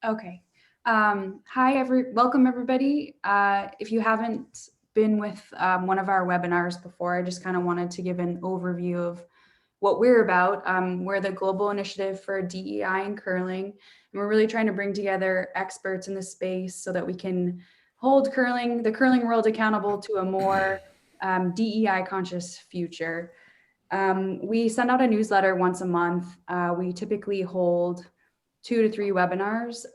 Okay. Welcome everybody. If you haven't been with one of our webinars before, I just kind of wanted to give an overview of what we're about. We're the global initiative for DEI in curling, and we're really trying to bring together experts in the space so that we can hold the curling world accountable to a more DEI conscious future. We send out a newsletter once a month. We typically hold 2 to 3 webinars.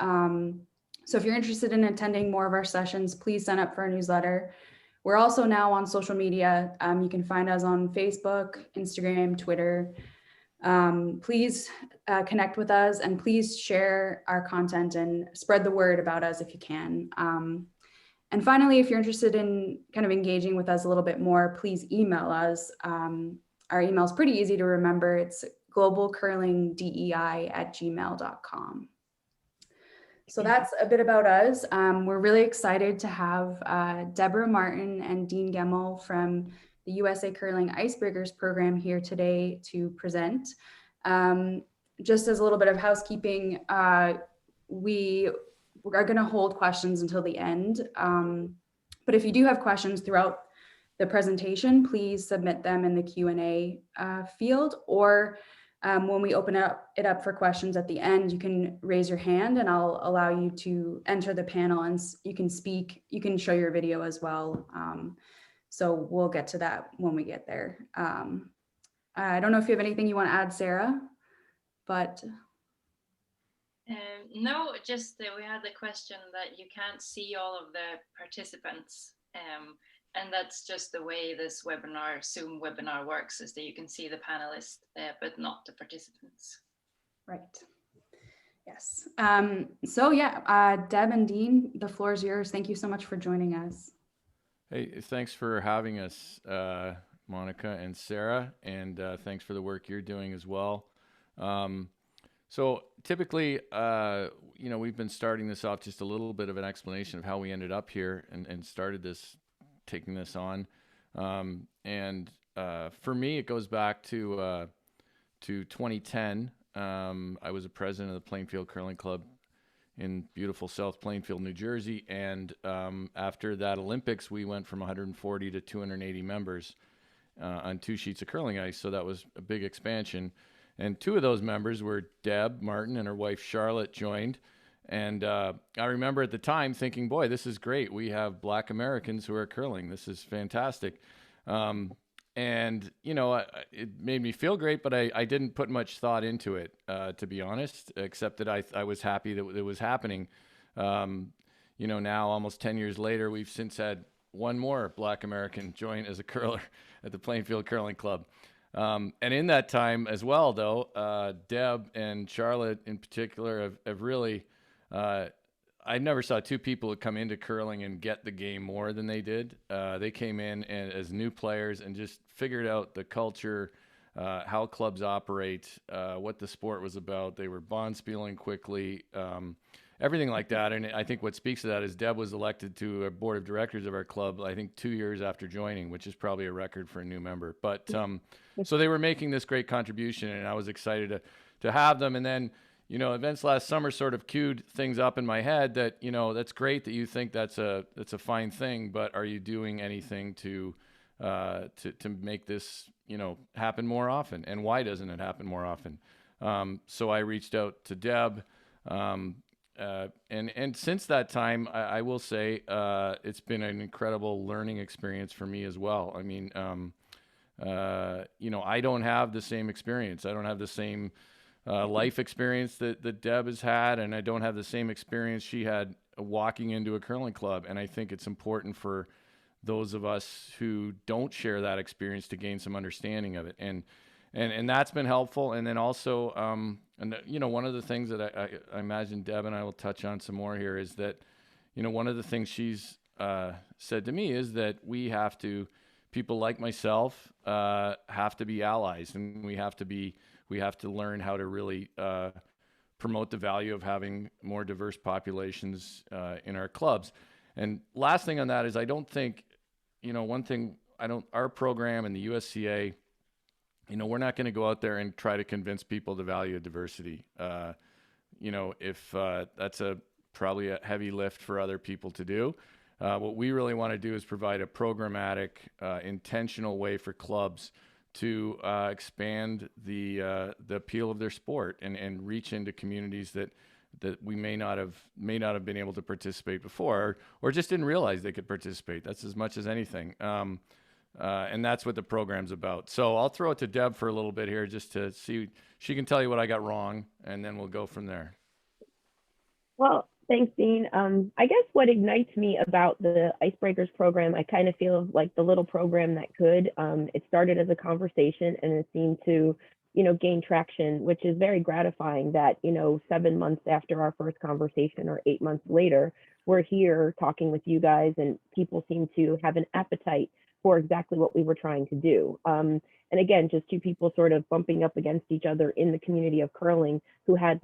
So if you're interested in attending more of our sessions, please sign up for our newsletter. We're also now on social media. You can find us on Facebook, Instagram, Twitter. Please connect with us and please share our content and spread the word about us if you can. And finally, if you're interested in kind of engaging with us a little bit more, please email us. Our email is pretty easy to remember. It's globalcurlingdei@gmail.com. So that's a bit about us. We're really excited to have Deborah Martin and Dean Gemmel from the USA Curling Icebreakers program here today to present. Just as a little bit of housekeeping, we are going to hold questions until the end. But if you do have questions throughout the presentation, please submit them in the Q&A field, or when we open it up for questions at the end, you can raise your hand and I'll allow you to enter the panel and you can speak. You can show your video as well. So we'll get to that when we get there. I don't know if you have anything you want to add, Sarah, but... No, just we had the question that you can't see all of the participants. And that's just the way this Zoom webinar works, is that you can see the panelists, but not the participants. Right. Yes. So yeah, Deb and Dean, the floor is yours. Thank you so much for joining us. Hey, thanks for having us, Monica and Sarah, and thanks for the work you're doing as well. So typically, we've been starting this off just a little bit of an explanation of how we ended up here and started taking this on. For me, it goes back to 2010. I was a president of the Plainfield Curling Club in beautiful South Plainfield, New Jersey. And after that Olympics, we went from 140 to 280 members on 2 sheets of curling ice. So that was a big expansion. And 2 of those members were Deb Martin and her wife Charlotte joined. And I remember at the time thinking, boy, this is great. We have Black Americans who are curling. This is fantastic. And, it made me feel great, but I didn't put much thought into it, to be honest, except that I was happy that it was happening. Now almost 10 years later, we've since had one more Black American join as a curler at the Plainfield Curling Club. And in that time as well, though, Deb and Charlotte in particular have really... I never saw 2 people come into curling and get the game more than they did. They came in as new players and just figured out the culture, how clubs operate, what the sport was about. They were bond-spieling quickly, everything like that. And I think what speaks to that is Deb was elected to a board of directors of our club, I think 2 years after joining, which is probably a record for a new member. But so they were making this great contribution, and I was excited to have them. And then, events last summer sort of queued things up in my head that, that's great that you think that's a fine thing, but are you doing anything to make this, happen more often? And why doesn't it happen more often? So I reached out to Deb, and since that time, I will say, it's been an incredible learning experience for me as well. I mean, I don't have the same experience. I don't have the same life experience that Deb has had, and I don't have the same experience she had walking into a curling club. And I think it's important for those of us who don't share that experience to gain some understanding of it. And that's been helpful. And then also, one of the things that I imagine Deb and I will touch on some more here is that, one of the things she's said to me is that people like myself have to be allies, and we have to learn how to really promote the value of having more diverse populations in our clubs. And last thing on that is I don't think, our program and the USCA, we're not going to go out there and try to convince people the value of diversity. if that's probably a heavy lift for other people to do. What we really want to do is provide a programmatic, intentional way for clubs to expand the appeal of their sport and reach into communities that we may not have been able to participate before, or just didn't realize they could participate. That's as much as anything. And that's what the program's about. So I'll throw it to Deb for a little bit here just to see. She can tell you what I got wrong, and then we'll go from there. Well, thanks, Dean. I guess what ignites me about the Icebreakers program, I kind of feel like the little program that could. It started as a conversation, and it seemed to, gain traction, which is very gratifying that, 7 months after our first conversation or 8 months later, we're here talking with you guys, and people seem to have an appetite for exactly what we were trying to do. And again, just two people sort of bumping up against each other in the community of curling who had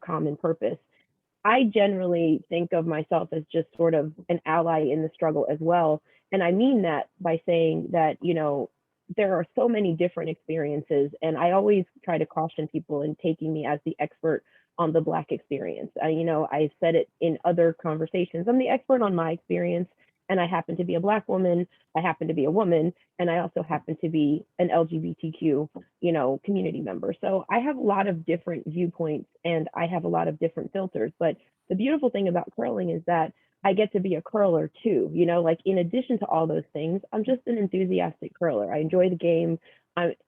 common purpose. I generally think of myself as just sort of an ally in the struggle as well. And I mean that by saying that, there are so many different experiences. And I always try to caution people in taking me as the expert on the Black experience. I've said it in other conversations. I'm the expert on my experience. And I happen to be a Black woman, I happen to be a woman, and I also happen to be an LGBTQ, community member. So I have a lot of different viewpoints and I have a lot of different filters. But the beautiful thing about curling is that I get to be a curler too. In addition to all those things, I'm just an enthusiastic curler. I enjoy the game.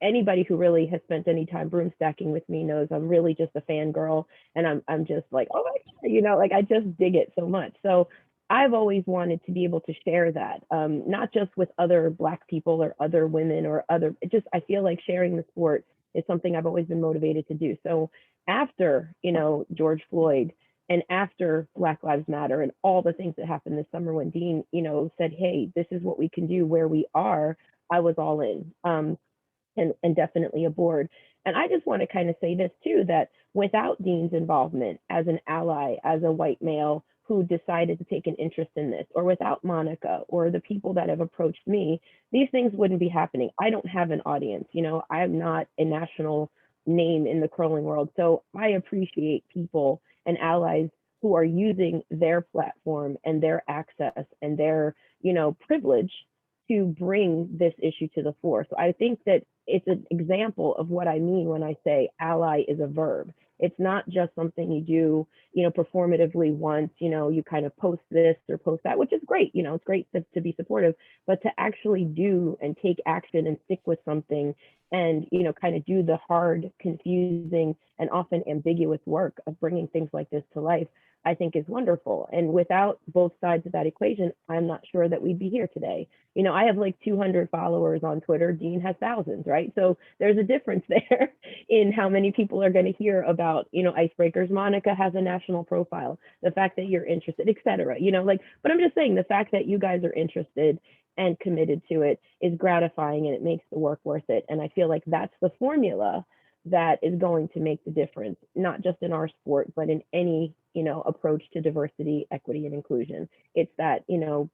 Anybody who really has spent any time broom stacking with me knows I'm really just a fangirl, and I'm just like, oh my God, I just dig it so much. So I've always wanted to be able to share that, not just with other Black people or other women or I feel like sharing the sport is something I've always been motivated to do. So after, George Floyd and after Black Lives Matter and all the things that happened this summer when Dean, said, hey, this is what we can do where we are, I was all in and definitely aboard. And I just want to kind of say this too, that without Dean's involvement as an ally, as a white male, who decided to take an interest in this, or without Monica or the people that have approached me, these things wouldn't be happening. I don't have an audience, I'm not a national name in the curling world. So I appreciate people and allies who are using their platform and their access and their, privilege to bring this issue to the fore. So I think that it's an example of what I mean when I say ally is a verb. It's not just something you do, performatively once, you kind of post this or post that, which is great. It's great to be supportive, but to actually do and take action and stick with something and, kind of do the hard, confusing, and often ambiguous work of bringing things like this to life, I think is wonderful. And without both sides of that equation, I'm not sure that we'd be here today. I have like 200 followers on Twitter. Dean has thousands, right? So there's a difference there in how many people are going to hear about, Icebreakers. Monica has a national profile, the fact that you're interested, et cetera, but I'm just saying the fact that you guys are interested and committed to it is gratifying and it makes the work worth it. And I feel like that's the formula that is going to make the difference, not just in our sport, but in any, approach to diversity, equity, and inclusion. It's that,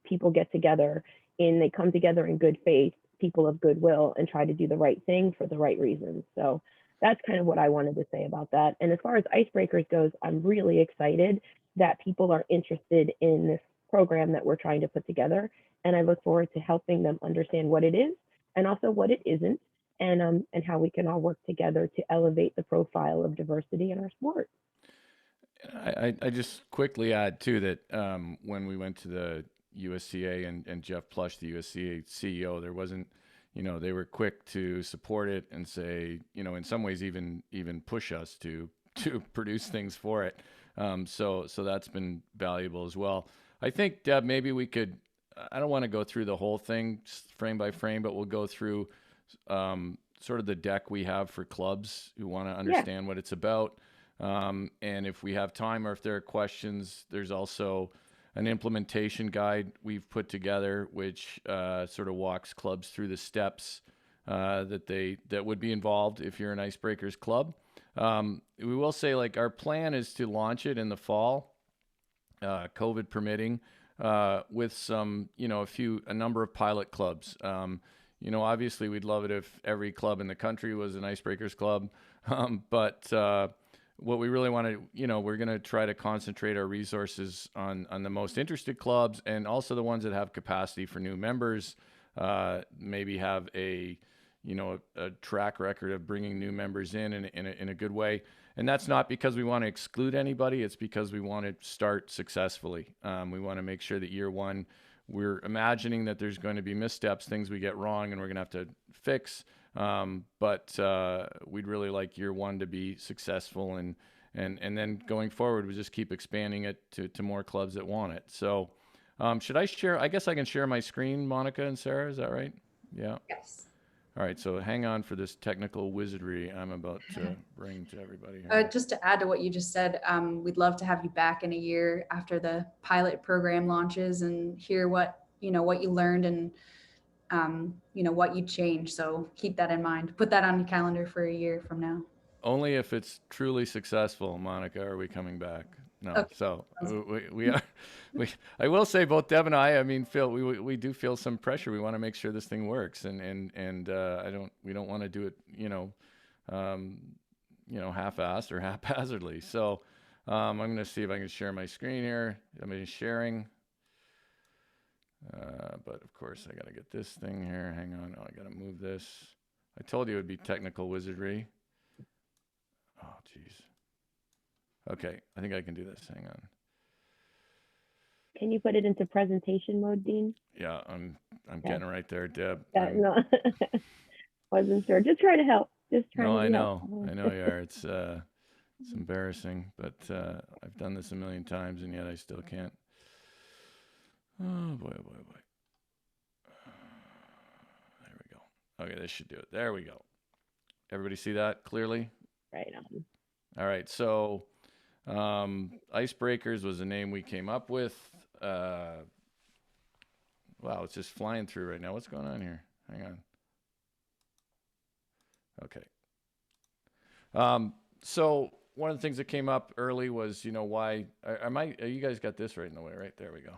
people get together they come together in good faith, people of goodwill, and try to do the right thing for the right reasons. So that's kind of what I wanted to say about that. And as far as Icebreakers goes, I'm really excited that people are interested in this program that we're trying to put together. And I look forward to helping them understand what it is and also what it isn't, and how we can all work together to elevate the profile of diversity in our sport. I just quickly add too that when we went to the USCA and Jeff Plush, the USCA CEO, there wasn't, they were quick to support it and say, in some ways even push us to produce things for it. So that's been valuable as well. I think, Deb, maybe we could, I don't want to go through the whole thing frame by frame, but we'll go through sort of the deck we have for clubs who want to understand what it's about. And if we have time or if there are questions, there's also an implementation guide we've put together, which sort of walks clubs through the steps that would be involved if you're an Icebreakers club. We will say, our plan is to launch it in the fall, COVID permitting, with some, a number of pilot clubs. Obviously we'd love it if every club in the country was an Icebreakers club, but what we really want to, we're going to try to concentrate our resources on the most interested clubs, and also the ones that have capacity for new members, maybe have a track record of bringing new members in a good way. And that's not because we want to exclude anybody. It's because we want to start successfully. We want to make sure that year one, we're imagining that there's going to be missteps, things we get wrong, and we're going to have to fix. But we'd really like year one to be successful, and then going forward, we just keep expanding it to more clubs that want it. So should I share? I guess I can share my screen, Monica and Sarah. Is that right? Yeah. Yes. All right. So hang on for this technical wizardry I'm about to bring to everybody here. Just to add to what you just said, we'd love to have you back in a year after the pilot program launches and hear what you learned and what you changed. So keep that in mind. Put that on your calendar for a year from now. Only if it's truly successful, Monica, are we coming back. No. Okay. So we are. I will say, both Deb and I mean, Phil, we do feel some pressure. We want to make sure this thing works, and we don't want to do it, half-assed or haphazardly. So I'm going to see if I can share my screen here. I'm sharing. But of course, I got to get this thing here. Hang on. Oh, I got to move this. I told you it would be technical wizardry. Oh, geez. Okay, I think I can do this. Hang on. Can you put it into presentation mode, Dean? Yeah, I'm getting right there, Deb. No, wasn't sure. Just trying to help. I know you are. It's embarrassing, but I've done this a million times, and yet I still can't. Oh boy, oh boy, oh boy. There we go. Okay, this should do it. There we go. Everybody see that clearly? Right on. All right, so Icebreakers was a name we came up with. Wow, it's just flying through right now. What's going on here? Hang on. Okay. So one of the things that came up early was, why you guys got this right in the way, right? There we go.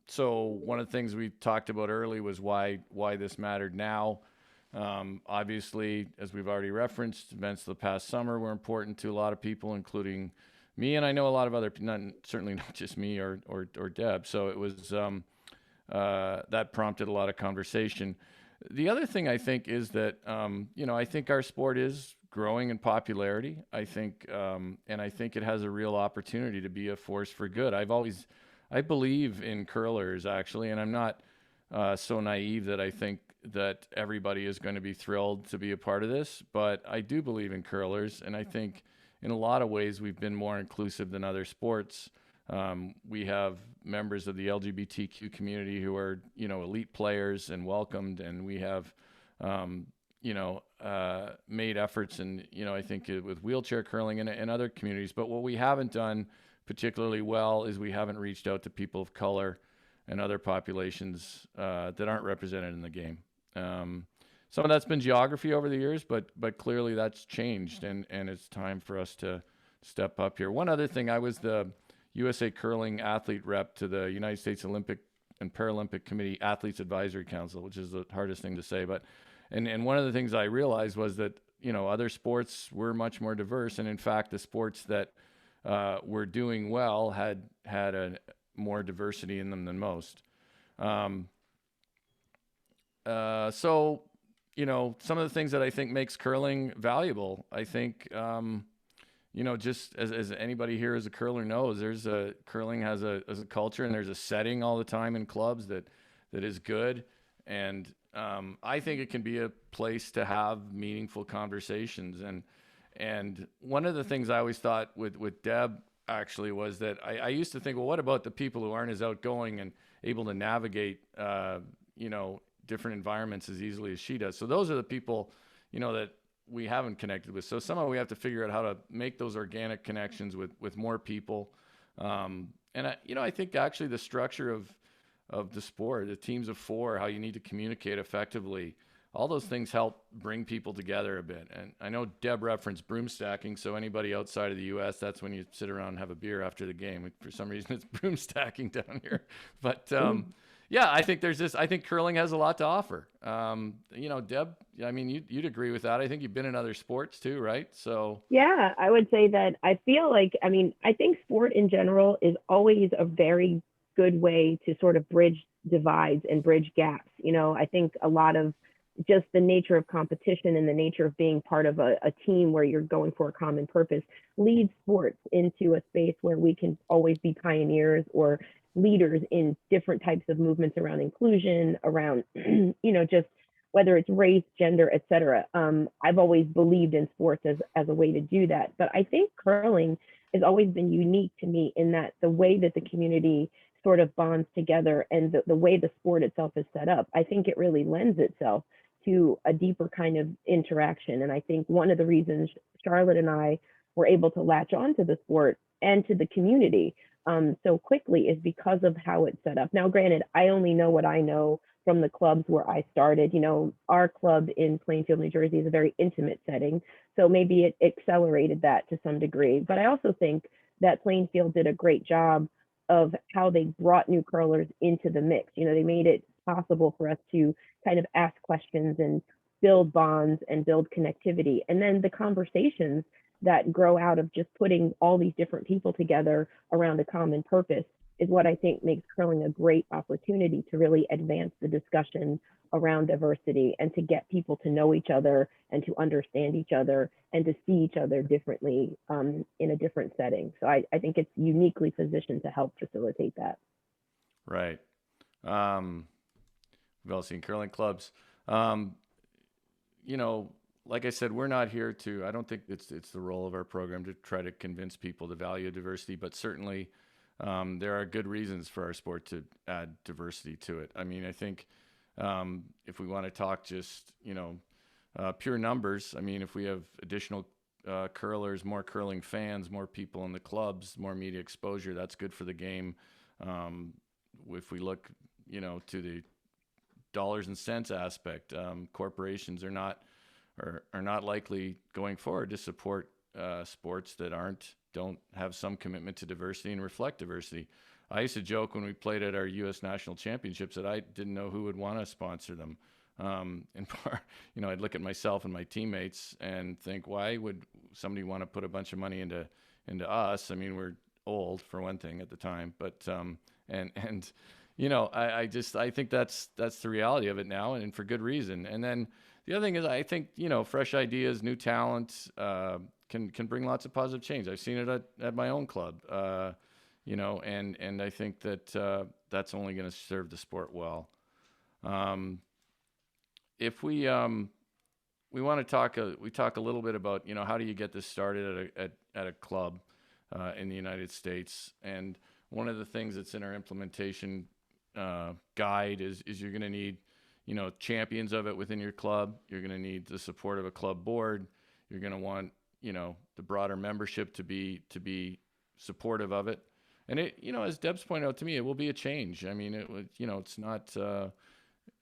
So one of the things we talked about early was why this mattered now. Obviously, as we've already referenced, events of the past summer were important to a lot of people, including me, and I know a lot of other, certainly not just me or Deb. So it was that prompted a lot of conversation. The other thing I think is that I think our sport is growing in popularity. I think and I think it has a real opportunity to be a force for good. I believe in curlers, actually, and I'm not so naive that I think that everybody is going to be thrilled to be a part of this, but I do believe in curlers, and I think in a lot of ways we've been more inclusive than other sports. We have members of the LGBTQ community who are, elite players and welcomed, and we have, made efforts, and I think with wheelchair curling and other communities. But what we haven't done particularly well is we haven't reached out to people of color and other populations that aren't represented in the game. Some of that's been geography over the years, but clearly that's changed, and it's time for us to step up here. One other thing, I was the USA Curling athlete rep to the United States Olympic and Paralympic Committee Athletes Advisory Council, which is the hardest thing to say, but and one of the things I realized was that other sports were much more diverse, and in fact the sports that were doing well had a more diversity in them than most. So some of the things that I think makes curling valuable, I think just as anybody here as a curler knows, curling has a culture, and there's a setting all the time in clubs that is good, and I think it can be a place to have meaningful conversations. And one of the things I always thought with Deb actually was that I used to think, well, what about the people who aren't as outgoing and able to navigate different environments as easily as she does? So those are the people that we haven't connected with. So somehow we have to figure out how to make those organic connections with more people. And I think actually the structure of the sport, the teams of four, how you need to communicate effectively, all those things help bring people together a bit. And I know Deb referenced broom stacking, so anybody outside of the U.S., that's when you sit around and have a beer after the game. For some reason, it's broom stacking down here. But yeah, I think there's this. I think curling has a lot to offer. Deb, I mean, you'd agree with that. I think you've been in other sports too, right? So Yeah, I would say that I feel like, I mean, I think sport in general is always a very good way to sort of bridge divides and bridge gaps. I think a lot of just the nature of competition and the nature of being part of a team where you're going for a common purpose leads sports into a space where we can always be pioneers or leaders in different types of movements around inclusion, around, just whether it's race, gender, et cetera. I've always believed in sports as a way to do that. But I think curling has always been unique to me in that the way that the community sort of bonds together and the way the sport itself is set up, I think it really lends itself to a deeper kind of interaction. And I think one of the reasons Charlotte and I were able to latch on to the sport and to the community so quickly is because of how it's set up. Now, granted, I only know what I know from the clubs where I started. Our club in Plainfield, New Jersey is a very intimate setting. So maybe it accelerated that to some degree. But I also think that Plainfield did a great job of how they brought new curlers into the mix. They made it possible for us to kind of ask questions and build bonds and build connectivity. And then the conversations that grow out of just putting all these different people together around a common purpose is what I think makes curling a great opportunity to really advance the discussion around diversity and to get people to know each other and to understand each other and to see each other differently in a different setting. So I think it's uniquely positioned to help facilitate that. right. We've all seen curling clubs. Like I said, we're not here to. I don't think it's the role of our program to try to convince people to value diversity, but certainly. There are good reasons for our sport to add diversity to it. I mean, I think if we want to talk just, pure numbers, I mean, if we have additional curlers, more curling fans, more people in the clubs, more media exposure, that's good for the game. If we look, to the dollars and cents aspect, corporations are not likely going forward to support sports that don't have some commitment to diversity and reflect diversity. I used to joke when we played at our U.S. national championships that I didn't know who would want to sponsor them. I'd look at myself and my teammates and think, why would somebody want to put a bunch of money into us? I mean, we're old for one thing at the time, but I think that's the reality of it now, and for good reason. And then the other thing is, I think fresh ideas, new talent. Can bring lots of positive change. I've seen it at my own club, and I think that that's only going to serve the sport well. If we want to talk, we talk a little bit about how do you get this started at a club in the United States, and one of the things that's in our implementation guide is you're going to need champions of it within your club. You're going to need the support of a club board. You're going to want the broader membership to be supportive of it. And it, as Deb's pointed out to me, it will be a change. I mean, it's not,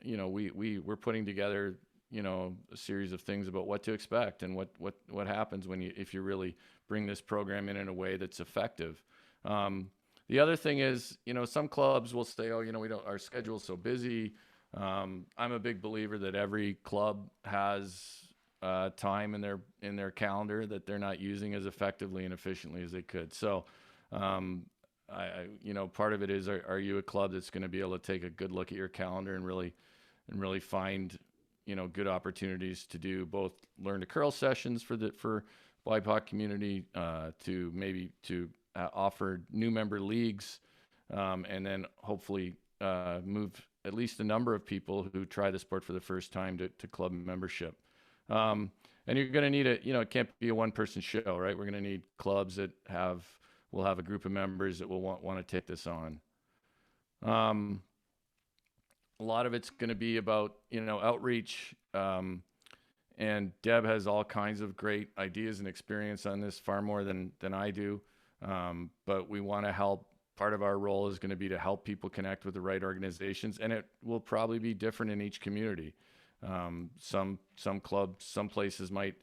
we're putting together, a series of things about what to expect and what happens if you really bring this program in a way that's effective. The other thing is, some clubs will say, our schedule's so busy. I'm a big believer that every club has time in their calendar that they're not using as effectively and efficiently as they could. So, part of it is, are you a club that's going to be able to take a good look at your calendar and really find, good opportunities to do both learn to curl sessions for BIPOC community, to offer new member leagues, and then hopefully move at least a number of people who try the sport for the first time to club membership. And you're going to need it can't be a one-person show, right? We're going to need clubs that will have a group of members that will want to take this on. A lot of it's going to be about, outreach. And Deb has all kinds of great ideas and experience on this, far more than I do. But we want to help. Part of our role is going to be to help people connect with the right organizations, and it will probably be different in each community. Some clubs, some places might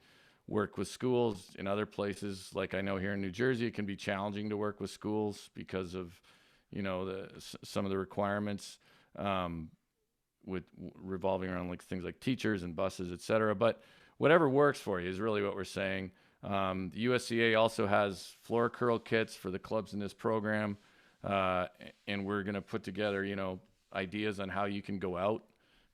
work with schools. In other places, like I know here in New Jersey, it can be challenging to work with schools because of, some of the requirements. with revolving around like things like teachers and buses, et cetera. But whatever works for you is really what we're saying. The USCA also has floor curl kits for the clubs in this program. And we're going to put together, ideas on how you can go out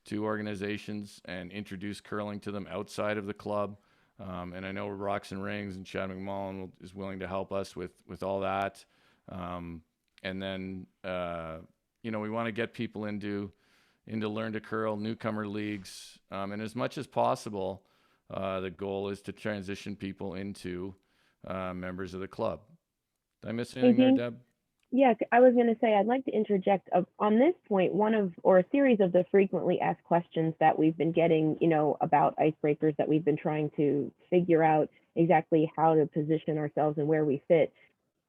to organizations and introduce curling to them outside of the club. And I know Rocks and Rings and Chad McMullen is willing to help us with all that. And then, we want to get people into Learn to Curl, newcomer leagues. And as much as possible, the goal is to transition people into members of the club. Did I miss anything there, Deb? Yeah, I was going to say, I'd like to interject on this point, a series of the frequently asked questions that we've been getting, about Icebreakers, that we've been trying to figure out exactly how to position ourselves and where we fit.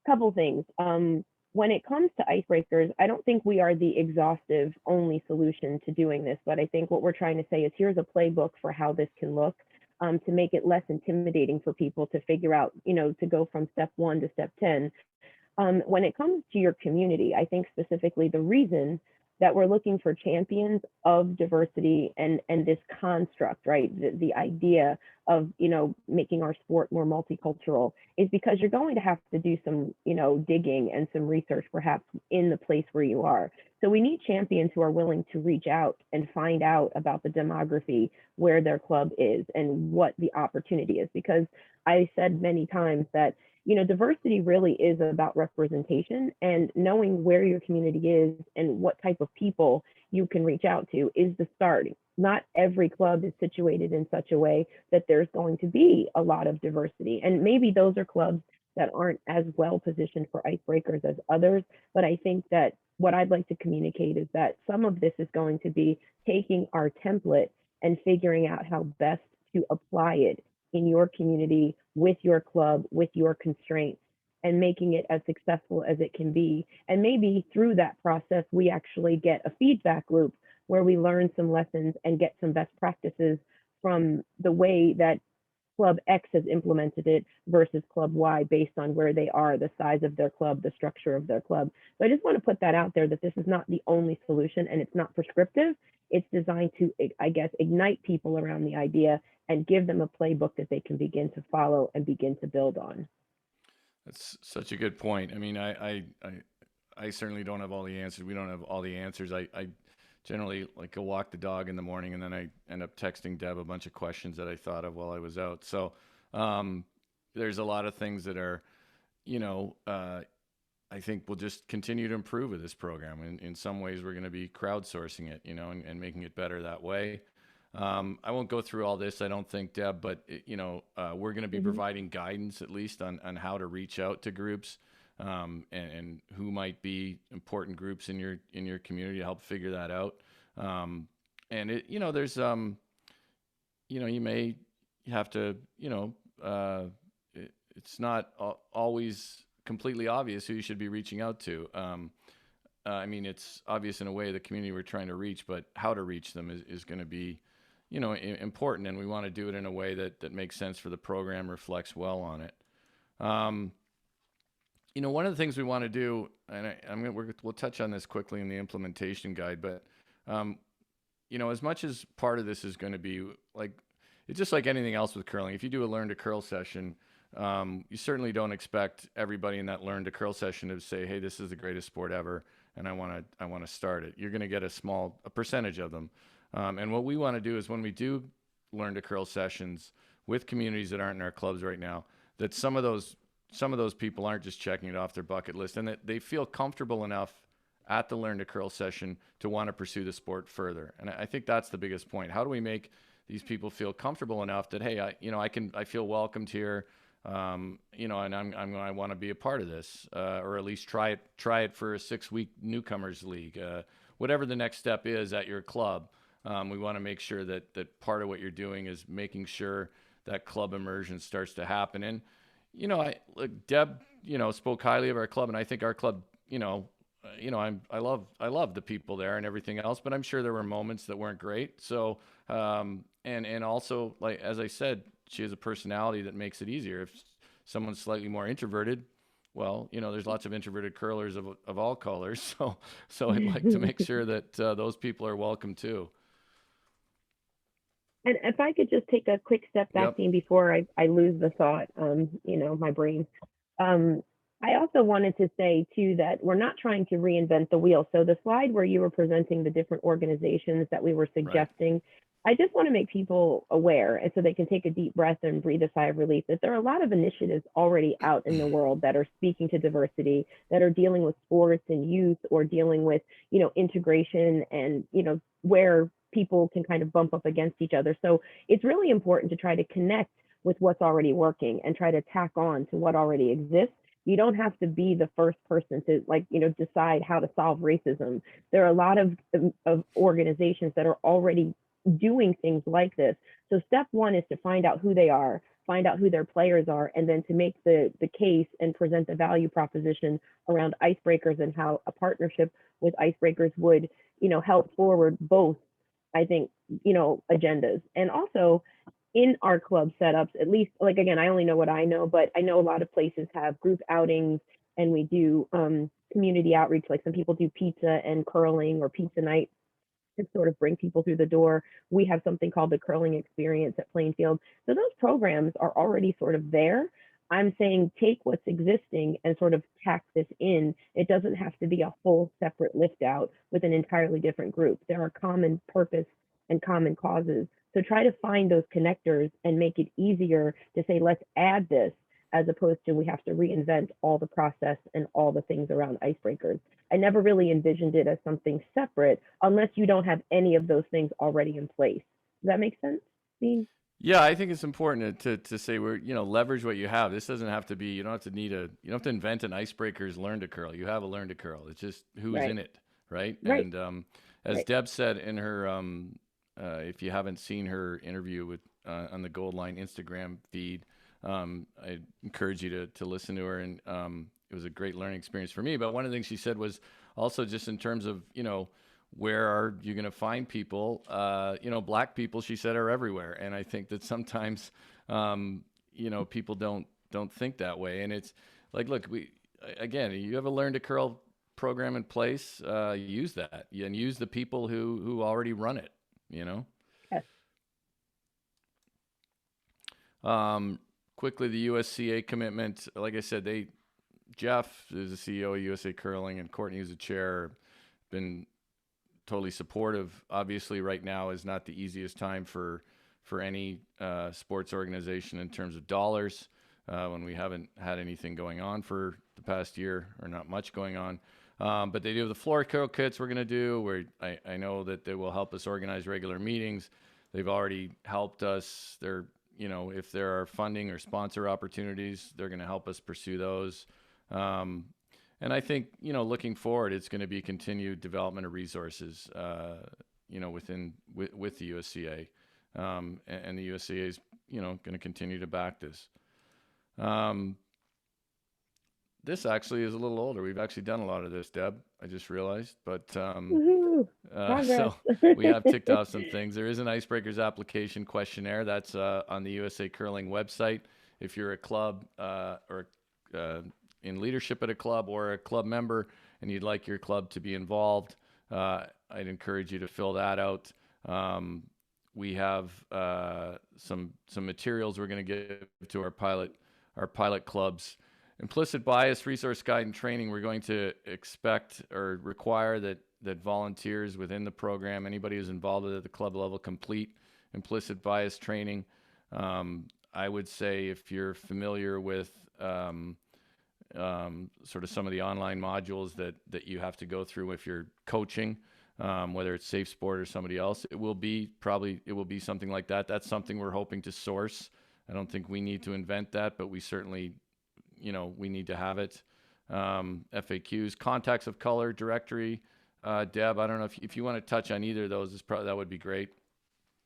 Couple things. When it comes to Icebreakers, I don't think we are the exhaustive only solution to doing this, but I think what we're trying to say is here's a playbook for how this can look, to make it less intimidating for people to figure out, to go from step 1 to step 10. When it comes to your community, I think specifically the reason that we're looking for champions of diversity and this construct, right? The idea of, making our sport more multicultural is because you're going to have to do some, digging and some research perhaps in the place where you are. So we need champions who are willing to reach out and find out about the demography where their club is and what the opportunity is. Because I said many times that diversity really is about representation, and knowing where your community is and what type of people you can reach out to is the start. Not every club is situated in such a way that there's going to be a lot of diversity. And maybe those are clubs that aren't as well positioned for Icebreakers as others. But I think that what I'd like to communicate is that some of this is going to be taking our template and figuring out how best to apply it in your community, with your club, with your constraints, and making it as successful as it can be. And maybe through that process, we actually get a feedback loop where we learn some lessons and get some best practices from the way that Club X has implemented it versus Club Y based on where they are, the size of their club, the structure of their club. So I just want to put that out there, that this is not the only solution and it's not prescriptive. It's designed to, I guess, ignite people around the idea and give them a playbook that they can begin to follow and begin to build on. That's such a good point. I mean, I certainly don't have all the answers. We don't have all the answers. I generally like go walk the dog in the morning, and then I end up texting Deb a bunch of questions that I thought of while I was out. So there's a lot of things that are, I think we'll just continue to improve with this program. In some ways, we're going to be crowdsourcing it, and making it better that way. I won't go through all this, I don't think, Deb, but we're going to be providing guidance at least on how to reach out to groups, and who might be important groups in your community to help figure that out. And it, there's you may have to, it's not always completely obvious who you should be reaching out to. I mean, it's obvious in a way the community we're trying to reach, but how to reach them is going to be, important, and we want to do it in a way that makes sense for the program, reflects well on it. One of the things we want to do, and we'll touch on this quickly in the implementation guide, but as much as part of this is going to be like, it's just like anything else with curling. If you do a Learn to Curl session, you certainly don't expect everybody in that Learn to Curl session to say, "Hey, this is the greatest sport ever, and I want to start it." You're going to get a percentage of them. And what we want to do is when we do Learn to Curl sessions with communities that aren't in our clubs right now, that some of those people aren't just checking it off their bucket list, and that they feel comfortable enough at the Learn to Curl session to want to pursue the sport further. And I think that's the biggest point. How do we make these people feel comfortable enough that, hey, I feel welcomed here, and I want to be a part of this, or at least try it for a 6-week newcomers league, whatever the next step is at your club. We want to make sure that part of what you're doing is making sure that club immersion starts to happen. And, Deb, spoke highly of our club, and I think our club, I love the people there and everything else, but I'm sure there were moments that weren't great. So, and also, like, as I said, she has a personality that makes it easier. If someone's slightly more introverted, well, there's lots of introverted curlers of all colors. So I'd like to make sure that those people are welcome too. And if I could just take a quick step back, Yep. Dean, before I lose the thought, my brain. I also wanted to say too that we're not trying to reinvent the wheel. So the slide where you were presenting the different organizations that we were suggesting, I just want to make people aware, and so they can take a deep breath and breathe a sigh of relief, that there are a lot of initiatives already out in the world that are speaking to diversity, that are dealing with sports and youth, or dealing with, integration and, where people can kind of bump up against each other. So it's really important to try to connect with what's already working and try to tack on to what already exists. You don't have to be the first person to decide how to solve racism. There are a lot of organizations that are already doing things like this. So step one is to find out who they are, find out who their players are, and then to make the case and present the value proposition around Icebreakers and how a partnership with Icebreakers would, help forward both, I think, agendas. And also in our club setups, at least, like, again, I only know what I know, but I know a lot of places have group outings, and we do community outreach. Like, some people do pizza and curling or pizza night to sort of bring people through the door. We have something called the curling experience at Plainfield. So those programs are already sort of there. I'm saying take what's existing and sort of tack this in. It doesn't have to be a whole separate lift out with an entirely different group. There are common purpose and common causes. So try to find those connectors and make it easier to say, let's add this, as opposed to we have to reinvent all the process and all the things around Icebreakers. I never really envisioned it as something separate unless you don't have any of those things already in place. Does that make sense, Dean? Yeah, I think it's important to say leverage what you have. This doesn't have to be, you don't have to invent an Icebreakers learn to curl. You have a learn to curl. It's just who's in it, right? Right. And as Deb said in her, if you haven't seen her interview with on the Gold Line Instagram feed, I encourage you to listen to her. And it was a great learning experience for me. But one of the things she said was also just in terms of, where are you going to find people? Black people, she said, are everywhere. And I think that sometimes, people don't think that way. And it's like, look, you have a learn to curl program in place, use that and use the people who already run it, Yes. Quickly, the USCA commitment, like I said, Jeff is the CEO of USA Curling and Courtney is the chair, been totally supportive. Obviously, right now is not the easiest time for any sports organization in terms of dollars, when we haven't had anything going on for the past year, or not much going on. But they do the floor curl kits we're going to do, where I know that they will help us organize regular meetings. They've already helped us. If there are funding or sponsor opportunities, they're going to help us pursue those. And I think, looking forward, it's going to be continued development of resources, with the USCA, and the USCA is, going to continue to back this. This actually is a little older. We've actually done a lot of this, Deb. I just realized, but so we have ticked off some things. There is an Icebreakers application questionnaire that's on the USA Curling website. If you're a club or in leadership at a club or a club member and you'd like your club to be involved, I'd encourage you to fill that out. We have some materials we're going to give to our pilot clubs. Implicit bias, resource guide, and training. We're going to expect or require that volunteers within the program, anybody who's involved at the club level, complete implicit bias training. I would say if you're familiar with sort of some of the online modules that you have to go through if you're coaching, whether it's Safe Sport or somebody else, it will be something like that. That's something we're hoping to source. I don't think we need to invent that, but we certainly, we need to have it. FAQs, contacts of color directory. Deb, I don't know if you want to touch on either of those, that would be great.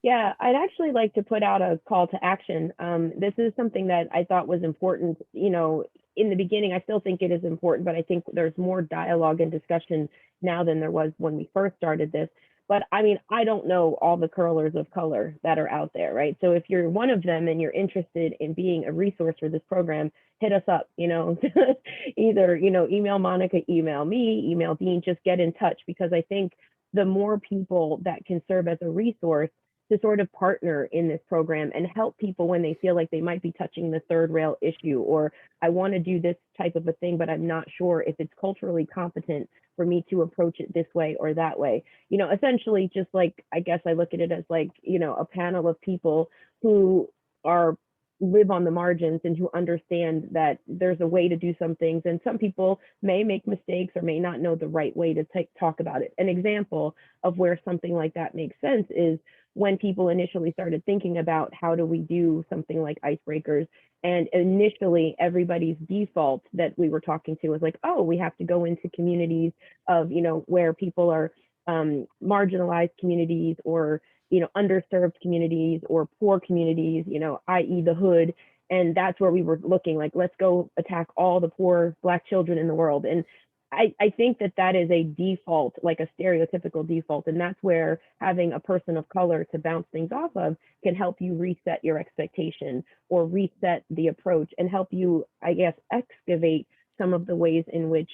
Yeah, I'd actually like to put out a call to action. This is something that I thought was important. In the beginning, I still think it is important, but I think there's more dialogue and discussion now than there was when we first started this. But I mean, I don't know all the curlers of color that are out there, right? So if you're one of them and you're interested in being a resource for this program, hit us up, either, email Monica, email me, email Dean, just get in touch, because I think the more people that can serve as a resource to sort of partner in this program and help people when they feel like they might be touching the third rail issue, or I want to do this type of a thing, but I'm not sure if it's culturally competent for me to approach it this way or that way. Essentially just like, I guess I look at it as like, a panel of people who are live on the margins and who understand that there's a way to do some things, and some people may make mistakes or may not know the right way to talk about it. An example of where something like that makes sense is when people initially started thinking about how do we do something like Icebreakers, and initially everybody's default that we were talking to was like, oh, we have to go into communities of, where people are marginalized communities, or underserved communities, or poor communities, i.e. the hood. And that's where we were looking like, let's go attack all the poor Black children in the world. And I think that is a default, like a stereotypical default. And that's where having a person of color to bounce things off of can help you reset your expectation or reset the approach, and help you, I guess, excavate some of the ways in which,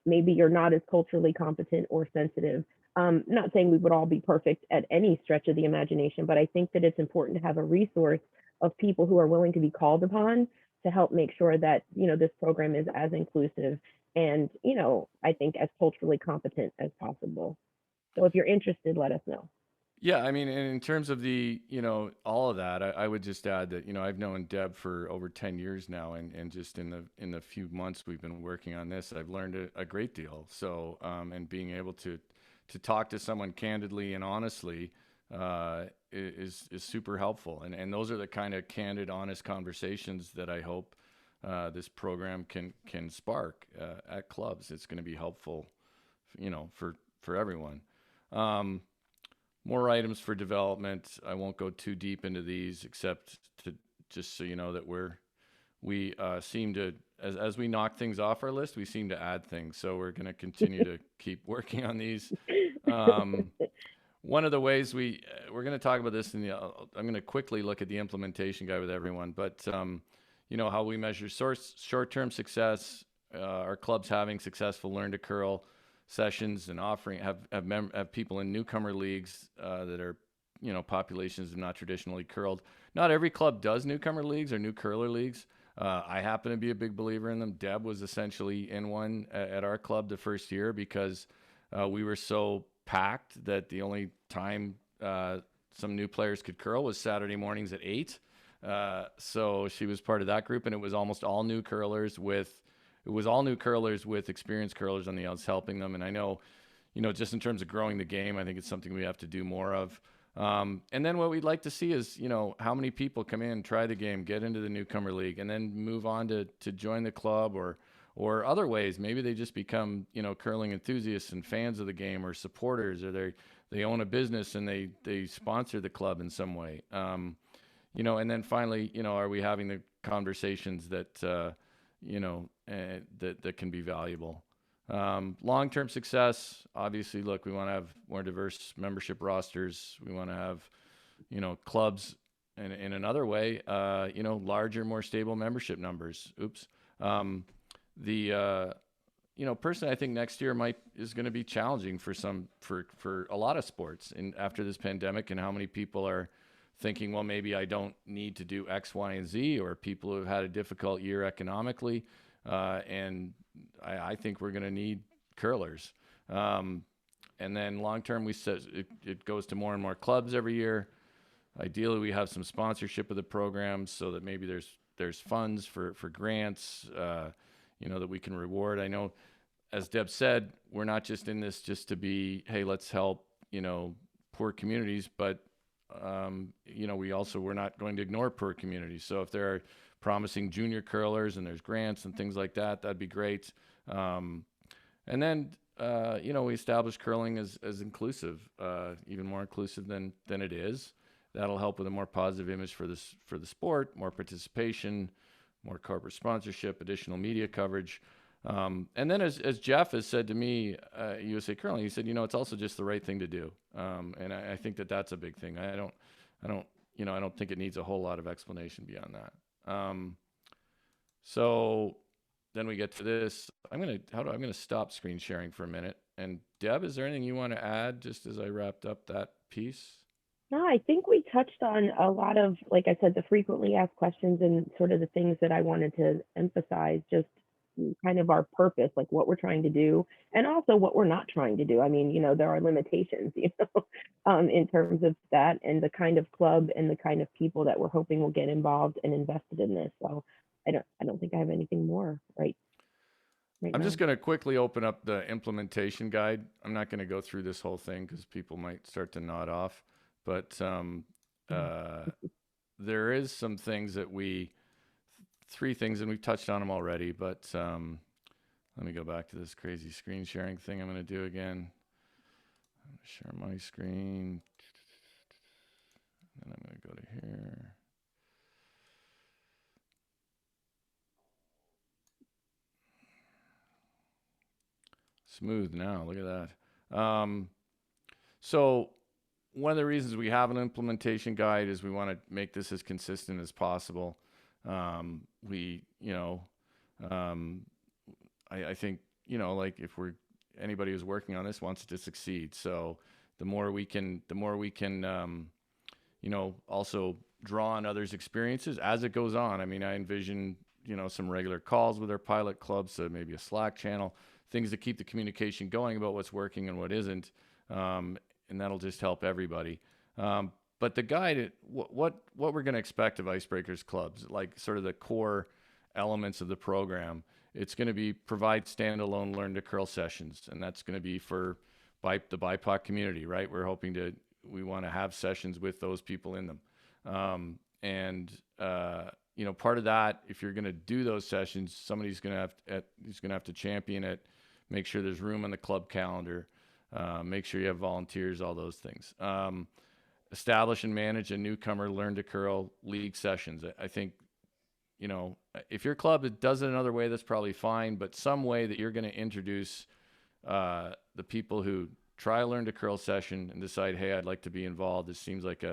maybe you're not as culturally competent or sensitive. Not saying we would all be perfect at any stretch of the imagination, but I think that it's important to have a resource of people who are willing to be called upon to help make sure that, this program is as inclusive and, I think as culturally competent as possible. So if you're interested, let us know. Yeah, I mean, and in terms of the, all of that, I would just add that, I've known Deb for over 10 years now, and just in the few months we've been working on this, I've learned a great deal. So, and being able to talk to someone candidly and honestly is super helpful. And those are the kind of candid, honest conversations that I hope this program can spark at clubs. It's going to be helpful, for everyone. More items for development. I won't go too deep into these, except to just so you know that we seem to, as we knock things off our list, we seem to add things. So we're going to continue to keep working on these. One of the ways we're going to talk about this I'm going to quickly look at the implementation guide with everyone, but how we measure short-term success, our clubs having successful learn to curl sessions, and offering have people in newcomer leagues that are populations have not traditionally curled. Not every club does newcomer leagues or new curler leagues. I happen to be a big believer in them. Deb was essentially in one at our club the first year because we were so packed that the only time some new players could curl was Saturday mornings at 8. So she was part of that group, and it was almost all new curlers with experienced curlers on the outs helping them. And I know, just in terms of growing the game, I think it's something we have to do more of. And then what we'd like to see is, how many people come in, try the game, get into the newcomer league, and then move on to join the club, or other ways. Maybe they just become, curling enthusiasts and fans of the game, or supporters, or they own a business and they sponsor the club in some way. And then finally, are we having the conversations that, that can be valuable. Long-term success, obviously, look, we want to have more diverse membership rosters. We want to have, clubs, and in another way, larger, more stable membership numbers. Personally, I think next year is going to be challenging for a lot of sports, and after this pandemic, and how many people are thinking, well, maybe I don't need to do X, Y, and Z, or people who have had a difficult year economically. And I think we're going to need curlers. And then long-term, we said it goes to more and more clubs every year. Ideally, we have some sponsorship of the program so that maybe there's funds for grants, that we can reward. I know, as Deb said, we're not just in this just to be, hey, let's help, poor communities, but we're not going to ignore poor communities. So if there are promising junior curlers and there's grants and things like that, that'd be great. And then, we establish curling as inclusive, even more inclusive than it is. That'll help with a more positive image for the sport, more participation, more corporate sponsorship, additional media coverage. And then as Jeff has said to me, USA Curling, he said, it's also just the right thing to do. And I think that's a big thing. I don't think it needs a whole lot of explanation beyond that. So then we get to this. I'm gonna stop screen sharing for a minute. And Deb, is there anything you want to add just as I wrapped up that piece? No, I think we touched on a lot of, like I said, the frequently asked questions and sort of the things that I wanted to emphasize, just kind of our purpose, like what we're trying to do, and also what we're not trying to do. I mean, there are limitations, in terms of that, and the kind of club and the kind of people that we're hoping will get involved and invested in this. So I don't think I have anything more right I'm now. just going to quickly open up the implementation guide. I'm not going to go through this whole thing because people might start to nod off. But there is some things that three things, and we've touched on them already. But let me go back to this crazy screen sharing thing I'm going to do again. I'm going to share my screen. And I'm going to go to here. Smooth now, look at that. So one of the reasons we have an implementation guide is we want to make this as consistent as possible. I think, like if anybody who's working on this wants it to succeed. So the more we can, also draw on others' experiences as it goes on. I mean, I envision, some regular calls with our pilot clubs, so maybe a Slack channel, things to keep the communication going about what's working and what isn't. And that'll just help everybody. But the guide, what we're going to expect of Icebreakers clubs, like sort of the core elements of the program, it's going to be provide standalone learn to curl sessions. And that's going to be for the BIPOC community, right? We want to have sessions with those people in them. Part of that, if you're going to do those sessions, somebody's going to have to champion it, make sure there's room on the club calendar, make sure you have volunteers, all those things. Establish and manage a newcomer learn to curl league sessions. I think, if your club does it another way, that's probably fine, but some way that you're going to introduce the people who try a learn to curl session and decide, hey, I'd like to be involved. This seems like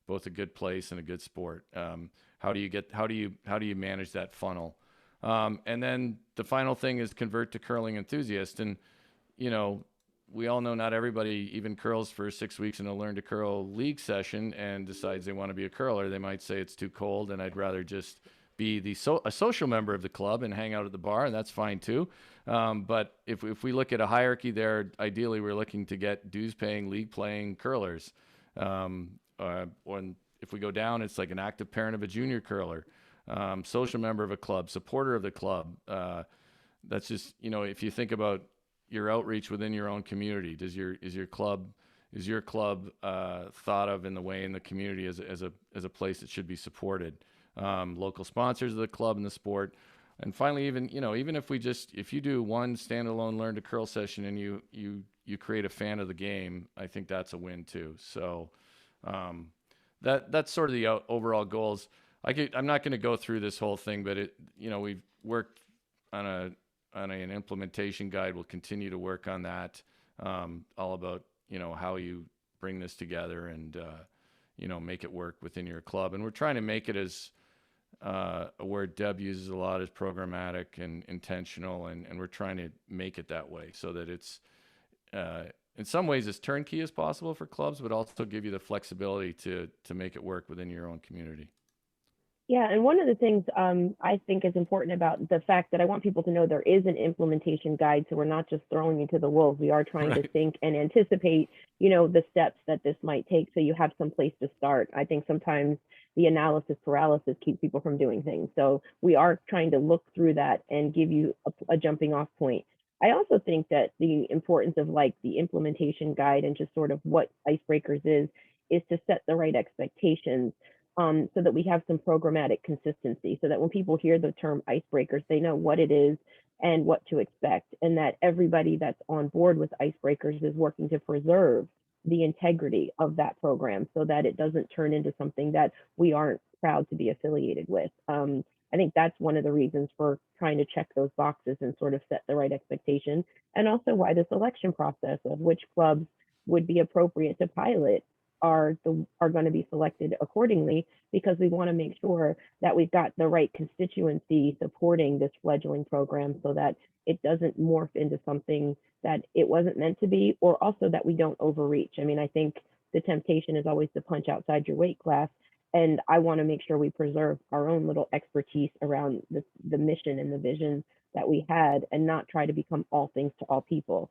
both a good place and a good sport. How do you manage that funnel? And then the final thing is convert to curling enthusiast. And, we all know not everybody even curls for 6 weeks in a learn to curl league session and decides they want to be a curler. They might say it's too cold and I'd rather just be a social member of the club and hang out at the bar, and that's fine too. But if we look at a hierarchy there, ideally we're looking to get dues paying, league playing curlers. Or if we go down, it's like an active parent of a junior curler, social member of a club, supporter of the club. That's just, if you think about your outreach within your own community, is your club thought of in the community as a place that should be supported? Local sponsors of the club and the sport. And finally, even if you do one standalone learn to curl session and you create a fan of the game, I think that's a win too. So that's sort of the overall goals. I'm not going to go through this whole thing, but we've worked on an implementation guide. We'll continue to work on that, all about, how you bring this together and, make it work within your club. And we're trying to make it as, a word Deb uses a lot, is programmatic and intentional. And we're trying to make it that way so that it's, in some ways as turnkey as possible for clubs, but also give you the flexibility to make it work within your own community. Yeah, and one of the things I think is important about the fact that I want people to know there is an implementation guide, so we're not just throwing you to the wolves. We are trying to think and anticipate, the steps that this might take, so you have some place to start. I think sometimes the analysis paralysis keeps people from doing things. So we are trying to look through that and give you a jumping off point. I also think that the importance of like the implementation guide and just sort of what Icebreakers is to set the right expectations. So that we have some programmatic consistency, so that when people hear the term Icebreakers, they know what it is and what to expect, and that everybody that's on board with Icebreakers is working to preserve the integrity of that program so that it doesn't turn into something that we aren't proud to be affiliated with. I think that's one of the reasons for trying to check those boxes and sort of set the right expectation, and also why the selection process of which clubs would be appropriate to pilot are going to be selected accordingly, because we want to make sure that we've got the right constituency supporting this fledgling program so that it doesn't morph into something that it wasn't meant to be, or also that we don't overreach. I mean, I think the temptation is always to punch outside your weight class, and I want to make sure we preserve our own little expertise around the mission and the vision that we had, and not try to become all things to all people.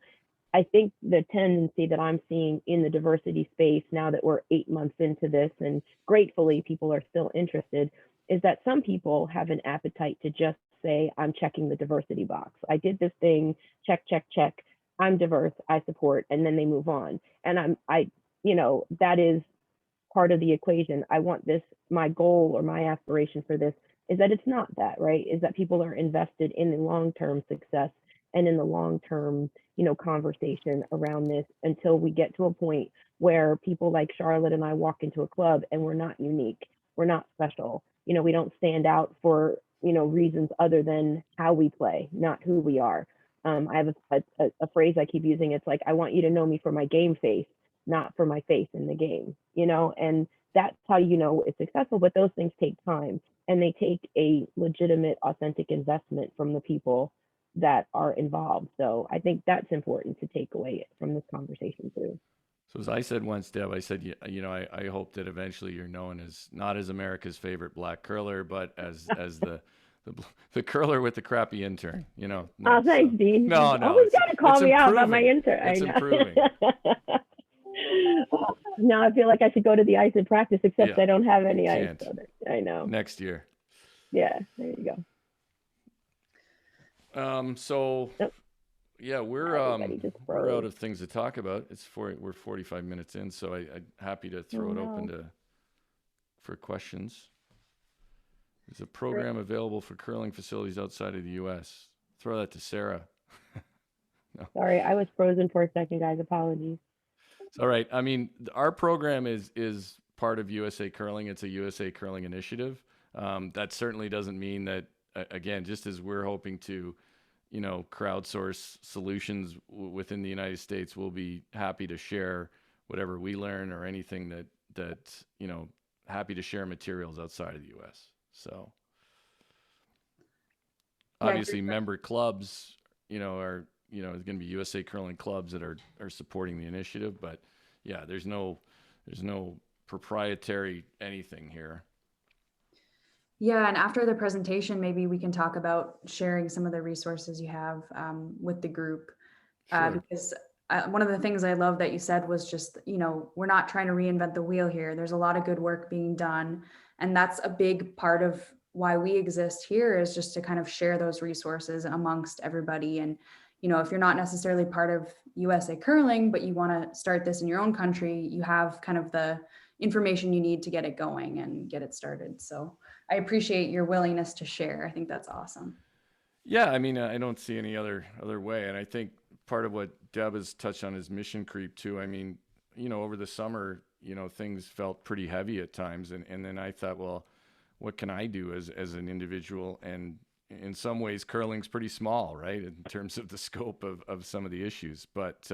I think the tendency that I'm seeing in the diversity space now that we're 8 months into this, and gratefully people are still interested, is that some people have an appetite to just say, I'm checking the diversity box. I did this thing, check, check, check. I'm diverse, I support, and then they move on. And that is part of the equation. I want this, my goal or my aspiration for this is that it's not that, right? Is that people are invested in the long-term success and in the long-term, conversation around this, until we get to a point where people like Charlotte and I walk into a club and we're not unique, we're not special, we don't stand out for, reasons other than how we play, not who we are. I have a phrase I keep using. It's like, I want you to know me for my game face, not for my face in the game, and that's how it's successful. But those things take time, and they take a legitimate, authentic investment from the people that are involved. So I think that's important to take away from this conversation too. So as I said once, Deb, I said, I hope that eventually you're known as not as America's favorite black curler, but as the curler with the crappy intern. No, oh, thanks, Dean. No, always got to call me out about my intern. It's improving. Now I feel like I should go to the ice and practice, except Yeah, I don't have any ice. can't. So I know. Next year. Yeah, there you go. So Yep. yeah, we're Everybody just out froze. of things to talk about. We're 45 minutes in, so I'm happy to throw it open for questions. Is a program available for curling facilities outside of the U.S.? Throw that to Sarah. No. Sorry, I was frozen for a second, guys. Apologies. It's all right. I mean, our program is part of USA Curling. It's a USA Curling initiative. That certainly doesn't mean that, again, just as we're hoping to, crowdsource solutions within the United States, we'll be happy to share whatever we learn or anything that happy to share materials outside of the U.S. So obviously member clubs, are, it's going to be USA Curling clubs that are supporting the initiative, but yeah, there's no proprietary anything here. Yeah, and after the presentation, maybe we can talk about sharing some of the resources you have with the group. Sure. Because one of the things I love that you said was just, we're not trying to reinvent the wheel here. There's a lot of good work being done. And that's a big part of why we exist here, is just to kind of share those resources amongst everybody. And, if you're not necessarily part of USA Curling, but you want to start this in your own country, you have kind of the information you need to get it going and get it started. So I appreciate your willingness to share. I think that's awesome. Yeah, I mean, I don't see any other way. And I think part of what Deb has touched on is mission creep too. I mean, over the summer, things felt pretty heavy at times. And then I thought, well, what can I do as an individual? And in some ways, curling's pretty small, right, in terms of the scope of some of the issues. But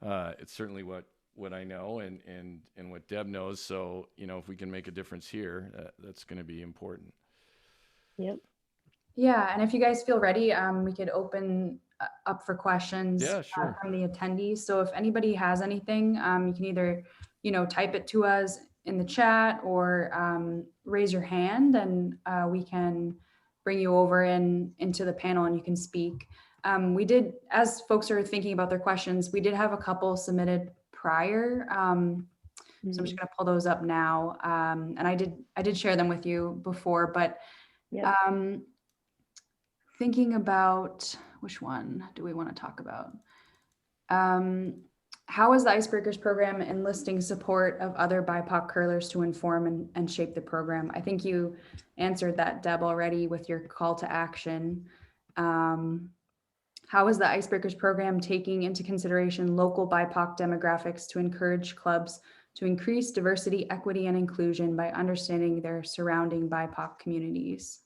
it's certainly what I know and what Deb knows. So, if we can make a difference here, that's going to be important. Yep. Yeah, and if you guys feel ready, we could open up for questions from the attendees. So if anybody has anything, you can either, type it to us in the chat or raise your hand, and we can bring you over into the panel and you can speak. We did, as folks are thinking about their questions, we did have a couple submitted prior. So I'm just going to pull those up now. And I did share them with you before, but thinking about which one do we want to talk about? How is the Icebreakers program enlisting support of other BIPOC curlers to inform and shape the program? I think you answered that, Deb, already with your call to action. How is the Icebreakers program taking into consideration local BIPOC demographics to encourage clubs to increase diversity, equity, and inclusion by understanding their surrounding BIPOC communities?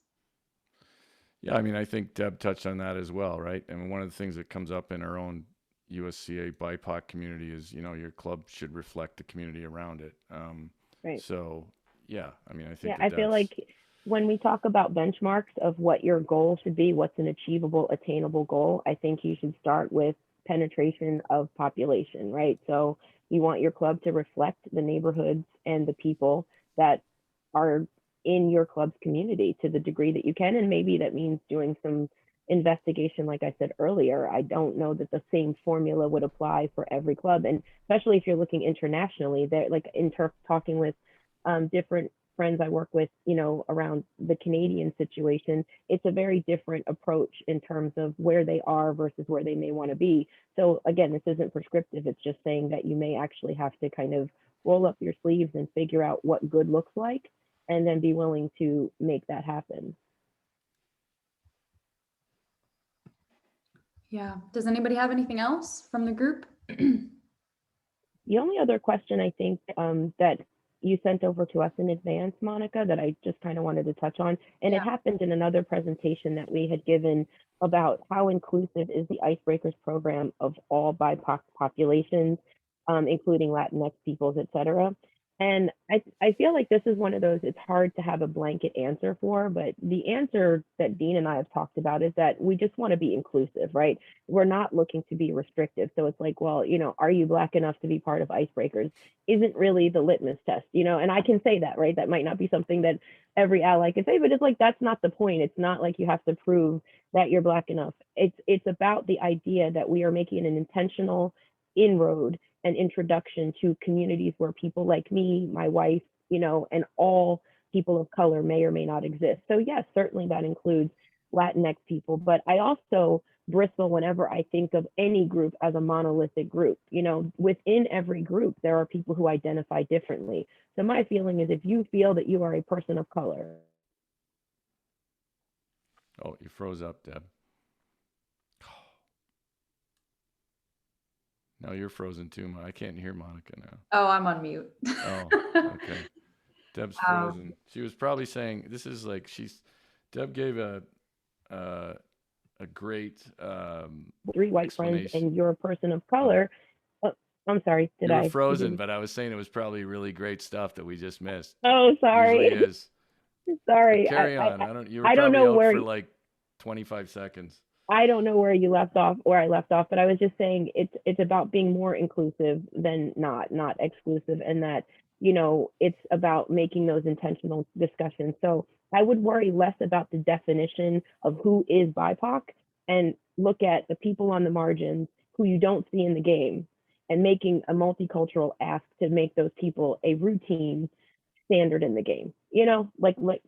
Yeah, I mean, I think Deb touched on that as well, right? I mean, one of the things that comes up in our own USCA BIPOC community is, your club should reflect the community around it. Right. So, yeah, I mean, I Yeah, think I feel like when we talk about benchmarks of what your goal should be, what's an achievable, attainable goal, I think you should start with penetration of population, right? So you want your club to reflect the neighborhoods and the people that are in your club's community to the degree that you can. And maybe that means doing some investigation, like I said earlier. I don't know that the same formula would apply for every club. And especially if you're looking internationally, they're like talking with different friends I work with, around the Canadian situation, it's a very different approach in terms of where they are versus where they may want to be. So again, this isn't prescriptive. It's just saying that you may actually have to kind of roll up your sleeves and figure out what good looks like, and then be willing to make that happen. Yeah. Does anybody have anything else from the group? The only other question I think that you sent over to us in advance, Monica, that I just kind of wanted to touch on, and it happened in another presentation that we had given about how inclusive is the Icebreakers program of all BIPOC populations, including Latinx peoples, et cetera. And I feel like this is one of those, it's hard to have a blanket answer for, but the answer that Dean and I have talked about is that we just want to be inclusive, right? We're not looking to be restrictive. So it's like, well, are you Black enough to be part of Icebreakers? Isn't really the litmus test, and I can say that, right? That might not be something that every ally can say, but it's like, that's not the point. It's not like you have to prove that you're Black enough. It's about the idea that we are making an intentional inroad and introduction to communities where people like me, my wife, and all people of color may or may not exist. So yes, certainly that includes Latinx people, but I also bristle whenever I think of any group as a monolithic group. Within every group, there are people who identify differently. So my feeling is if you feel that you are a person of color. Oh, you froze up, Deb. No, you're frozen too. I can't hear Monica now. Oh, I'm on mute. Oh, okay. Deb's frozen. She was probably saying, this is like, Deb gave a great 3 white friends and you're a person of color. Oh, I'm sorry. You were frozen, but I was saying it was probably really great stuff that we just missed. Oh, sorry. It usually is. Sorry. But carry on. You were I don't probably know out where for like 25 seconds. I don't know where you left off, where I left off, but I was just saying it's about being more inclusive than not exclusive, and that it's about making those intentional discussions. So I would worry less about the definition of who is BIPOC and look at the people on the margins who you don't see in the game, and making a multicultural ask to make those people a routine standard in the game.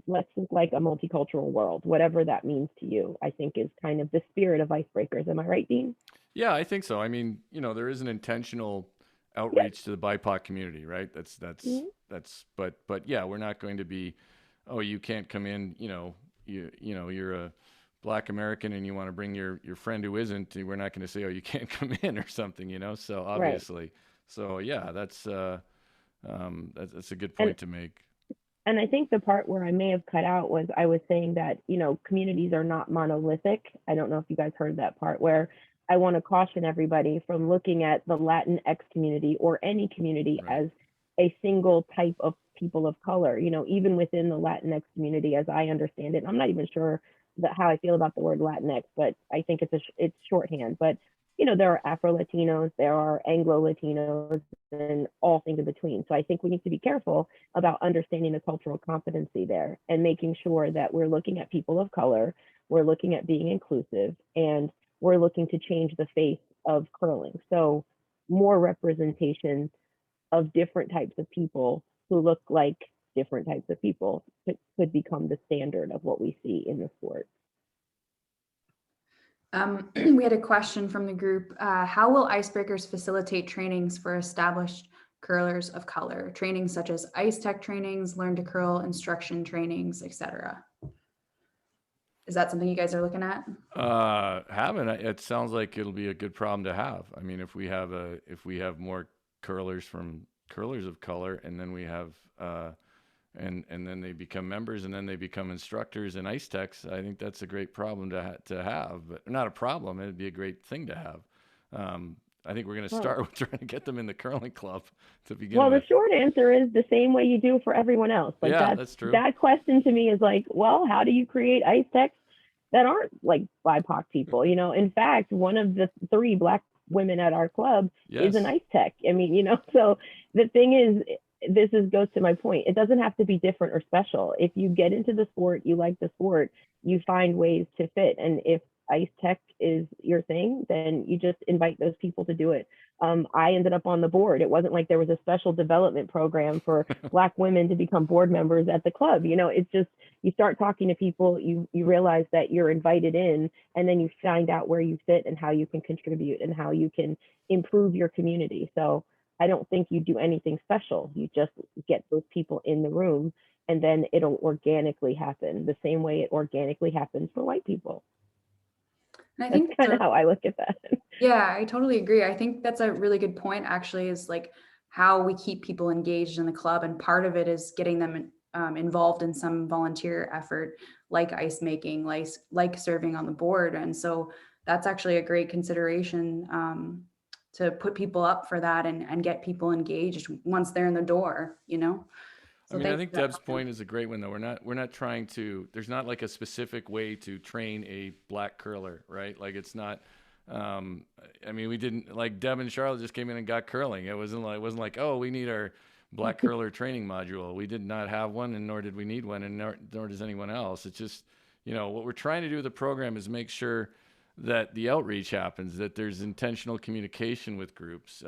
Let's think like a multicultural world, whatever that means to you, I think is kind of the spirit of Icebreakers. Am I right, Dean? Yeah, I think so. I mean, there is an intentional outreach to the BIPOC community, right? But yeah, we're not going to be, oh, you can't come in, you're a Black American and you want to bring your friend who isn't, we're not going to say, oh, you can't come in or something, so obviously. Right. So yeah, that's a good point to make. And I think the part where I may have cut out was I was saying that, communities are not monolithic. I don't know if you guys heard that part, where I want to caution everybody from looking at the Latinx community or any community as a single type of people of color. Even within the Latinx community, as I understand it, I'm not even sure how I feel about the word Latinx, but I think it's shorthand. But there are Afro-Latinos, there are Anglo-Latinos, and all things in between. So I think we need to be careful about understanding the cultural competency there and making sure that we're looking at people of color, we're looking at being inclusive, and we're looking to change the face of curling. So more representation of different types of people who look like different types of people could become the standard of what we see in the sport. We had a question from the group. How will Icebreakers facilitate trainings for established curlers of color? Trainings such as ice tech trainings, learn to curl instruction trainings, etc. Is that something you guys are looking at? It sounds like it'll be a good problem to have. I mean, if we have more curlers of color, and then we have and then they become members, and then they become instructors and ice techs. I think that's a great problem to have, but not a problem. It'd be a great thing to have. I think we're going to start with trying to get them in the curling club to begin Well, with. the short answer is the same way you do for everyone else. Like that's true. That question to me is like, well, how do you create ice techs that aren't like BIPOC people? You know, in fact, one of the 3 Black women at our club is an ice tech. I mean, you know, so the thing is, goes to my point. It doesn't have to be different or special. If you get into the sport, you like the sport, you find ways to fit. And if ice tech is your thing, then you just invite those people to do it. I ended up on the board. It wasn't like there was a special development program for Black women to become board members at the club. You know, it's just, you start talking to people, you realize that you're invited in, and then you find out where you fit and how you can contribute and how you can improve your community. So I don't think you do anything special. You just get those people in the room, and then it'll organically happen the same way it organically happens for white people. And I think that's kind of how I look at that. Yeah, I totally agree. I think that's a really good point, actually, is like how we keep people engaged in the club. And part of it is getting them involved in some volunteer effort, like ice making, like serving on the board. And so that's actually a great consideration to put people up for that and get people engaged once they're in the door, you know? So I think Deb's point is a great one, though. We're not trying to, there's not like a specific way to train a Black curler, right? Like it's not, I mean, we didn't, like Deb and Charlotte just came in and got curling. It wasn't like, oh, we need our Black curler training module. We did not have one, and nor did we need one, and nor does anyone else. It's just, you know, what we're trying to do with the program is make sure that the outreach happens, that there's intentional communication with groups.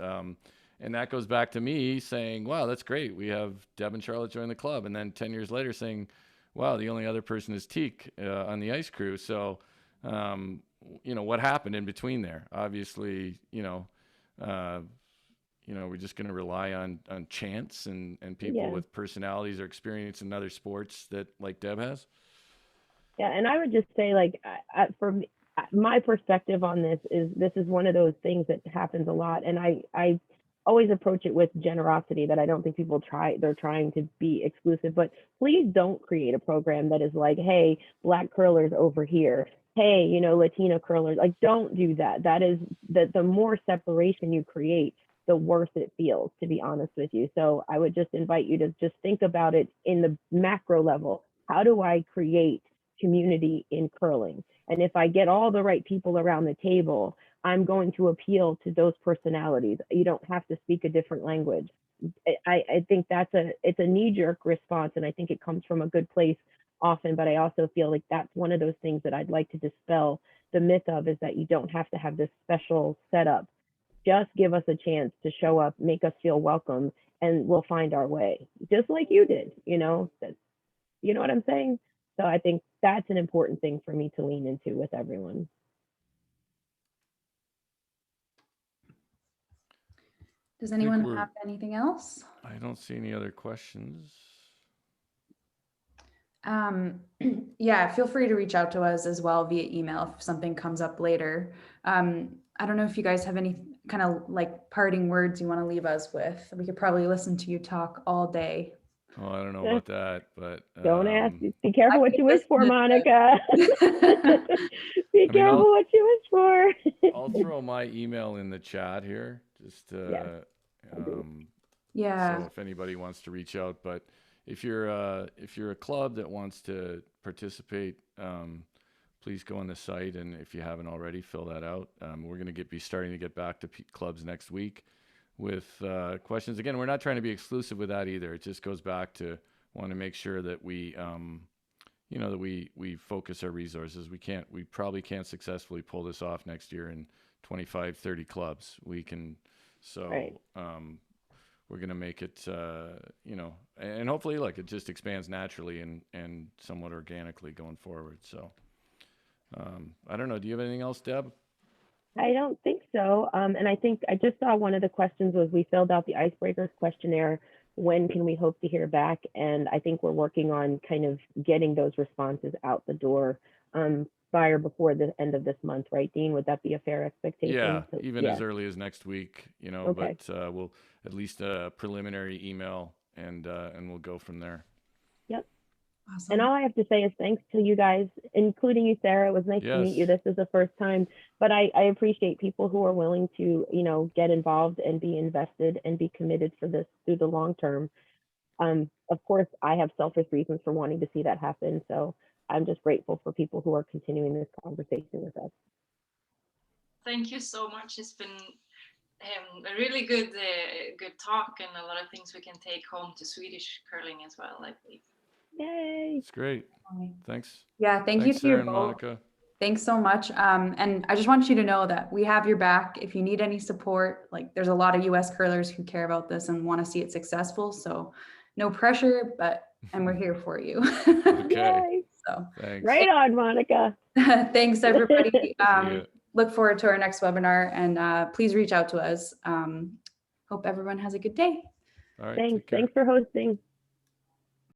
And that goes back to me saying, wow, that's great. We have Deb and Charlotte join the club. And then 10 years later saying, wow, the only other person is Teak on the ice crew. So, you know, what happened in between there? Obviously, we're just going to rely on chance and people with personalities or experience in other sports that like Deb has. Yeah. And I would just say, like, for me, my perspective on this is one of those things that happens a lot. And I always approach it with generosity, that I don't think they're trying to be exclusive, but please don't create a program that is like, hey, Black curlers over here. Hey, you know, Latino curlers, like, don't do that. That is the more separation you create, the worse it feels, to be honest with you. So I would just invite you to just think about it in the macro level. How do I create community in curling? And if I get all the right people around the table, I'm going to appeal to those personalities. You don't have to speak a different language. I think it's a knee-jerk response, and I think it comes from a good place often, but I also feel like that's one of those things that I'd like to dispel the myth of, is that you don't have to have this special setup. Just give us a chance to show up, make us feel welcome, and we'll find our way, just like you did, you know what I'm saying? So I think that's an important thing for me to lean into with everyone. Does anyone have anything else? I don't see any other questions. Yeah, feel free to reach out to us as well via email if something comes up later. I don't know if you guys have any kind of like parting words you want to leave us with. We could probably listen to you talk all day. Oh, I don't know about that, but don't ask. Be careful what you wish for, Monica. Be careful what you wish for. I'll throw my email in the chat here, just yeah. So if anybody wants to reach out, but if you're a club that wants to participate, please go on the site, and if you haven't already, fill that out. We're going to be starting to get back to clubs next week with questions. Again, we're not trying to be exclusive with that either. It just goes back to want to make sure that we focus our resources. We probably can't successfully pull this off next year in 25, 30 clubs. We can, right. We're going to make it, and hopefully, like, it just expands naturally and somewhat organically going forward. So, I don't know. Do you have anything else, Deb? I don't think so. And I think I just saw one of the questions was, we filled out the Icebreakers questionnaire. When can we hope to hear back? And I think we're working on kind of getting those responses out the door by or before the end of this month, right, Dean? Would that be a fair expectation? Yeah, even as early as next week, okay. But we'll at least a preliminary email, and we'll go from there. Awesome. And all I have to say is thanks to you guys, including you, Sarah. It was nice to meet you. Yes. This is the first time, but I appreciate people who are willing to, get involved and be invested and be committed for this through the long term. Of course, I have selfish reasons for wanting to see that happen. So I'm just grateful for people who are continuing this conversation with us. Thank you so much. It's been a really good talk, and a lot of things we can take home to Swedish curling as well, I believe. Yay! It's great. Thanks. Yeah, thank you Thanks, to you Sarah and both. Monica. Thanks so much. And I just want you to know that we have your back. If you need any support, like there's a lot of US curlers who care about this and want to see it successful. So no pressure, and we're here for you. Okay. Yay! So Thanks. Right on, Monica. thanks everybody. See ya. Look forward to our next webinar, and please reach out to us. Hope everyone has a good day. All right. Thanks. Take care. Thanks for hosting.